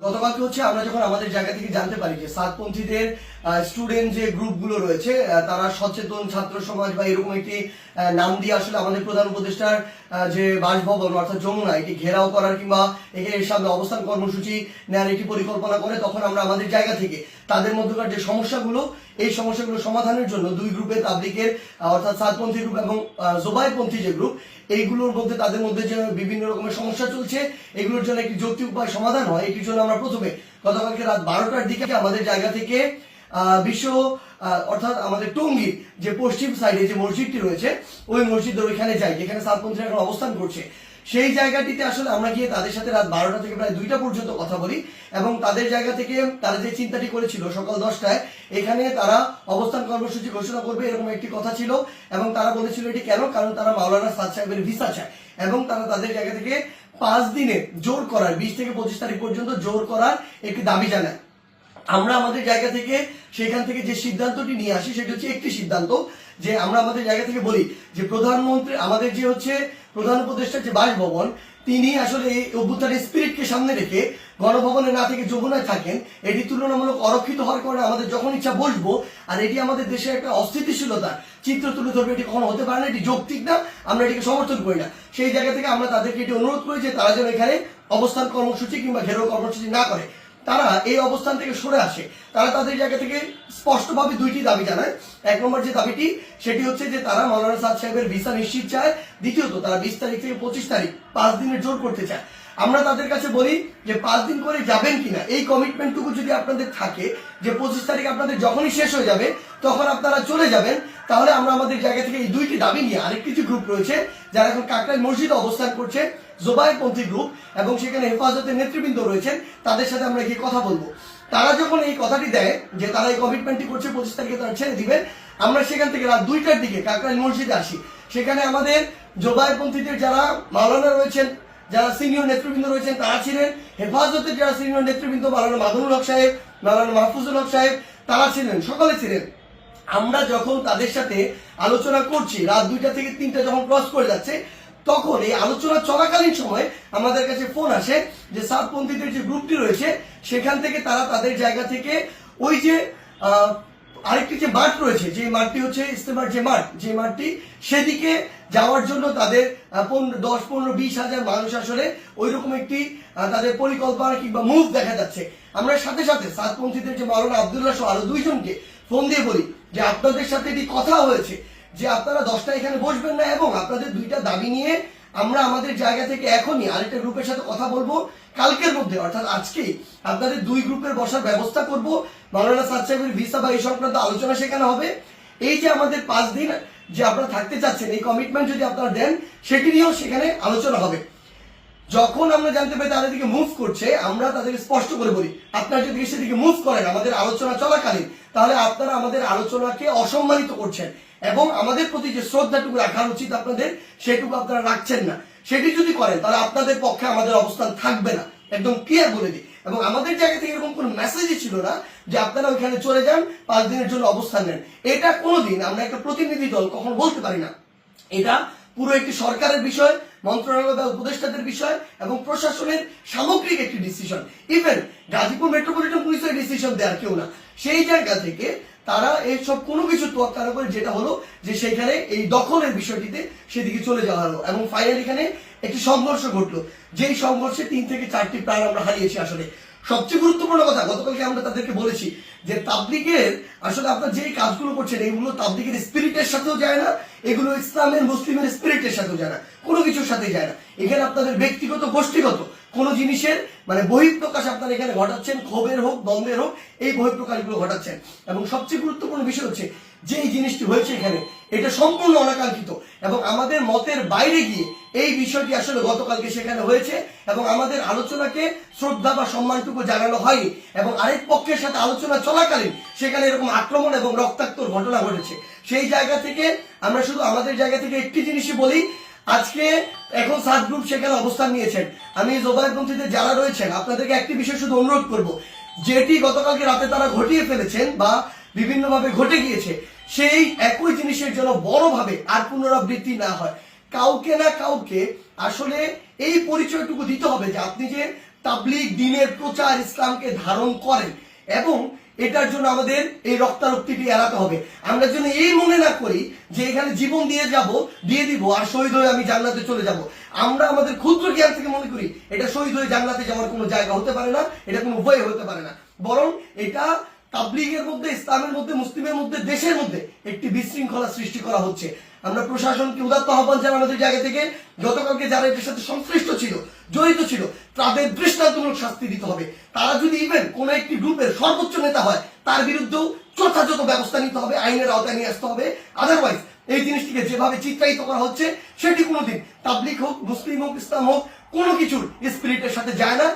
গতকালকে হচ্ছে আমরা যখন আমাদের জায়গা থেকে জানতে পারি যে সাতপন্থীদের স্টুডেন্ট যে গ্রুপগুলো রয়েছে তারা সচেতন ছাত্র সমাজ বা এরকম একটি নাম দিয়ে আসলে আমাদের প্রধান উপদেষ্টার যে বাসভবন অর্থাৎ যমুনা এটি ঘেরাও করার কিংবা এর সামনে অবস্থান কর্মসূচি নেওয়ার একটি পরিকল্পনা করে, তখন আমরা আমাদের জায়গা থেকে তাদের মধ্যকার যে সমস্যাগুলো এই সমস্যাগুলো সমাধানের জন্য দুই গ্রুপের তাবলিগের অর্থাৎ সাতপন্থী গ্রুপ এবং জোবাইরপন্থী যে গ্রুপ এইগুলোর মধ্যে তাদের মধ্যে যে বিভিন্ন রকমের সমস্যা চলছে এগুলোর জন্য একটি যৌক্তিক উপায় সমাধান হয়, এটির জন্য আমরা প্রথমে গতকালকে রাত 12টার দিকে আমাদের জায়গা থেকে বিশ্ব অর্থাৎ আমাদের টঙ্গীর যে পশ্চিম সাইডে যে মসজিদটি রয়েছে ওই মসজিদের ওইখানে যাই, যেখানে সাতপন্থীরা এখন অবস্থান করছে। সেই জায়গাটিতে আসলে আমরা গিয়ে তাদের সাথে রাত 12টা থেকে প্রায় 2টা পর্যন্ত কথা বলি এবং তাদের জায়গা থেকে তারা যে চিন্তাটি করেছিল সকাল 10টায় এখানে তারা অবস্থান কর্মসূচি ঘোষণা করবে এরকম একটি কথা ছিল এবং তারা বলেছিল এটি কেন, কারণ তারা মাওলানা সাদ সাহেবের ভিসা চায় এবং তারা তাদের জায়গা থেকে 5 দিনে জোর করার 20 থেকে 25 তারিখ পর্যন্ত জোর করার একটি দাবি জানায়। আমরা আমাদের জায়গা থেকে সেখান থেকে যে সিদ্ধান্তটি নিয়ে আসি সেটি হচ্ছে একটি সিদ্ধান্ত, যে আমরা আমাদের জায়গা থেকে বলি যে প্রধানমন্ত্রী আমাদের যে হচ্ছে প্রধান উপদেষ্টার যে বাসভবন তিনি আসলে এই অভ্যুত্থানের স্পিরিটকে সামনে রেখে গণভবনে না থেকে যমুনায় থাকেন, এটি তুলনামূলক অরক্ষিত হওয়ার কারণে আমাদের যখন ইচ্ছা বসবো আর এটি আমাদের দেশের একটা অস্থিতিশীলতার চিত্র তুলে ধরবে, এটি কখনো হতে পারে না, এটি যৌক্তিক না, আমরা এটিকে সমর্থন করি না। সেই জায়গা থেকে আমরা তাদেরকে এটি অনুরোধ করি যে তারা যেন এখানে অবস্থান কর্মসূচি কিংবা ঘেরাও কর্মসূচি না করে, তারা এই অবস্থান থেকে সরে আসে। তারা তাদের জায়গা থেকে স্পষ্টভাবে দুইটি দাবি জানায়। এক নম্বর যে দাবিটি সেটি হচ্ছে যে তারা মাওলানা সাদ সাহেবের ভিসা নিশ্চিত চায়, দ্বিতীয়ত তারা 20 তারিখ থেকে 25 তারিখ 5 দিনের জোর করতে চায়। আমরা তাদের কাছে বলি যে 5 দিন করে যাবেন কিনা এই কমিটমেন্টটুকু যদি আপনাদের থাকে যে 25 তারিখ আপনাদের যখনই শেষ হয়ে যাবে তখন আপনারা চলে যাবেন, তাহলে আমরা আমাদের জায়গা থেকে এই দুইটি দাবি নিয়ে আরেকটি যে গ্রুপ রয়েছে যারা এখন কাকরাইল মসজিদে অবস্থান করছে জোবাইরপন্থী গ্রুপ এবং সেখানে হেফাজতের নেতৃবৃন্দ রয়েছেন তাদের সাথে আমরা গিয়ে কথা বলবো। তারা যখন এই কথাটি দেয় যে তারা এই কমিটমেন্টটি করছে 25 তারিখে তারা ছেড়ে দিবেন, আমরা সেখান থেকে রাত 2টার দিকে কাকরাইল মসজিদে আসি। সেখানে আমাদের জোবাইরপন্থীদের যারা মাওলানা রয়েছেন, যারা সিনিয়র নেতৃবৃন্দ রয়েছেন তারা ছিলেন, হেফাজতের যারা সিনিয়র নেতৃবৃন্দ মাওলানা মাদুনুল হক সাহেব, মাওলানা মাহফুজুল হক সাহেব তারা ছিলেন, সকলে ছিলেন। আমরা যখন তাদের সাথে আলোচনা করছি রাত 2টা থেকে 3টা যখন ক্রস করে যাচ্ছে তখন এই আলোচনা চলাকালীন সময় আমাদের কাছে ফোন আসে যে সাতপন্থীদের যে গ্রুপটি রয়েছে সেখান থেকে তারা তাদের জায়গা থেকে ওই যে আরেকটি যে মাঠ রয়েছে যে মাঠটি হচ্ছে ইস্তেমার যে মাঠ, যে মাঠটি সেদিকে যাওয়ার জন্য তাদের 10, 15, 20 হাজার মানুষ আসলে ওইরকম একটি তাদের পরিকল্পনা কিংবা মুভ দেখা যাচ্ছে। আমরা সাথে সাথে সাতপন্থীদের যে মাওলানা আব্দুল্লাহ সহ আরো 2 জনকে ফোন দিয়ে বলি যে আপনাদের সাথে এটি কথা হয়েছে যে আপনারা 10টা এখানে বসবেন না এবং আপনাদের 2টা দাবি নিয়ে আমরা আমাদের জায়গা থেকে এখনই আরেকটা গ্রুপের সাথে কথা বলবো, কালকের মধ্যে অর্থাৎ আজকেই আপনাদের 2 গ্রুপের বসার ব্যবস্থা করব, মাওলানা সাদ সাহেবের ভিসা বা এই সংক্রান্ত আলোচনা সেখানে হবে। এই যে আমাদের 5 দিন যে আপনারা থাকতে চাচ্ছেন এই কমিটমেন্ট যদি আপনারা দেন সেটি নিয়েও সেখানে আলোচনা হবে। যখন আমরা জানতে পারি তাদের দিকে মুভ করছে আমরা তাদেরকে স্পষ্ট করে বলি আপনারা যদি সেদিকে মুভ করেন আমাদের আলোচনা চলাকালীন তাহলে আপনারা আমাদের আলোচনাকে অসম্মানিত করছেন এবং আমাদের প্রতি যে শ্রদ্ধাটুকু রাখা উচিত আপনাদের সেটুকু আপনারা রাখছেন না। সেটি যদি করেন তাহলে আপনাদের পক্ষে আমাদের অবস্থান থাকবে না, একদম ক্লিয়ার বলে দিই। এবং আমাদের জায়গা থেকে এরকম কোনো মেসেজই ছিল না যে আপনারা ওইখানে চলে যান 5 দিনের জন্য অবস্থান নেন। এটা কোনোদিন আমরা একটা প্রতিনিধি দল কখনো বলতে পারি না। এটা পুরো একটি সরকারের বিষয়, মন্ত্রণালয় বা উপদেষ্টাদের বিষয় এবং প্রশাসনের সামগ্রিক একটি ডিসিশন। ইভেন গাজীপুর মেট্রোপলিটন পুলিশের ডিসিশন দেওয়ার কেউ না। সেই জায়গা থেকে তারা এইসব কোনো কিছু তোয়াক্কা না করে যেটা হলো যে সেখানে এই দখলের বিষয়টিতে সেদিকে চলে যাওয়া হলো এবং ফাইনালি এখানে একটি সংঘর্ষ ঘটলো, যেই সংঘর্ষে 3 থেকে 4টি প্রাণ আমরা হারিয়েছি। আসলে সবচেয়ে গুরুত্বপূর্ণ কথা গতকালকে আমরা তাদেরকে বলেছি যে তাবলিগের আসলে আপনারা যেই কাজগুলো করছেন এগুলো তাবলিগের স্পিরিটের সাথেও যায় না, এগুলো ইসলামের মুসলিমের স্পিরিটের সাথেও যায় না, কোনো কিছুর সাথে যায় না। এখানে আপনাদের ব্যক্তিগত গোষ্ঠীগত কোনো জিনিসের মানে বহিঃপ্রকাশ আপনারা এখানে ঘটাচ্ছেন, ক্ষোভের হোক দ্বন্দ্বের হোক এই বহিঃপ্রকাশগুলো ঘটাচ্ছেন। এবং সবচেয়ে গুরুত্বপূর্ণ বিষয় হচ্ছে যে এই জিনিসটি হয়েছে এখানে এটা সম্পূর্ণ অনাকাঙ্ক্ষিত এবং আমাদের মতের বাইরে গিয়ে এই বিষয়টি আসলে গতকালকে সেখানে হয়েছে এবং আমাদের আলোচনাকে শ্রদ্ধা বা সম্মানটুকু জানানো হয়নি এবং আরেক পক্ষের সাথে আলোচনা চলাকালীন সেখানে এরকম আক্রমণ এবং রক্তাক্তর ঘটনা ঘটেছে। সেই জায়গা থেকে আমরা শুধু আমাদের জায়গা থেকে একটি জিনিসই বলি, আজকে এখন 7 গ্রুপ সেখানে অবস্থান নিয়েছেন। আমি জোবাইরপন্থীদের যারা রয়েছেন আপনাদেরকে একটি বিষয় শুধু অনুরোধ করব, যেটি গতকালকে রাতে তারা ঘটিয়ে ফেলেছেন বা বিভিন্নভাবে ঘটে গিয়েছে সেই একই জিনিসের জন্য বড়ভাবে আর পুনরাবৃত্তি না হয়। কাউকে না কাউকে আসলে এই পরিচয়টুকু দিতে হবে যে আপনি যে তাবলীগ দ্বীনের প্রচার ইসলামকে ধারণ করেন, এবং এটার জন্য আমাদের এই রক্তারক্তিটি এড়াতে হবে। আমরা যেন এই মনে না করি যে এখানে জীবন দিয়ে দিব আর শহীদ হয়ে আমি জান্নাতে চলে যাব। আমরা আমাদের ক্ষুদ্র জ্ঞান থেকে মনে করি এটা শহীদ হয়ে জান্নাতে যাওয়ার কোনো জায়গা হতে পারে না, এটা কোনো উপায় হতে পারে না, বরং এটা তাবলীগের মধ্যে, ইসলামের মধ্যে, মুসলিমের মধ্যে, দেশের মধ্যে একটি বিশৃঙ্খলা সৃষ্টি করা হচ্ছে। আমরা প্রশাসনকে উদাত্ত আহ্বান জানানোর জায়গা থেকে গতকালকে যারা এটার সাথে সংশ্লিষ্ট ছিল, জড়িত ছিল, তাদের দৃষ্টান্তমূলক শাস্তি দিতে হবে। তারা যদি ইভেন কোন একটি গ্রুপের সর্বোচ্চ নেতা হয়, তার বিরুদ্ধেও যথাযথ ব্যবস্থা নিতে হবে, আইনের আওতায় নিয়ে আসতে হবে। আদারওয়াইজ এই জিনিসটিকে যেভাবে চিত্রায়িত করা হচ্ছে সেটি কোনোদিন তাবলীগ হোক, মুসলিম হোক, ইসলাম হোক, কোনো কিছুর স্পিরিটের সাথে যায় না।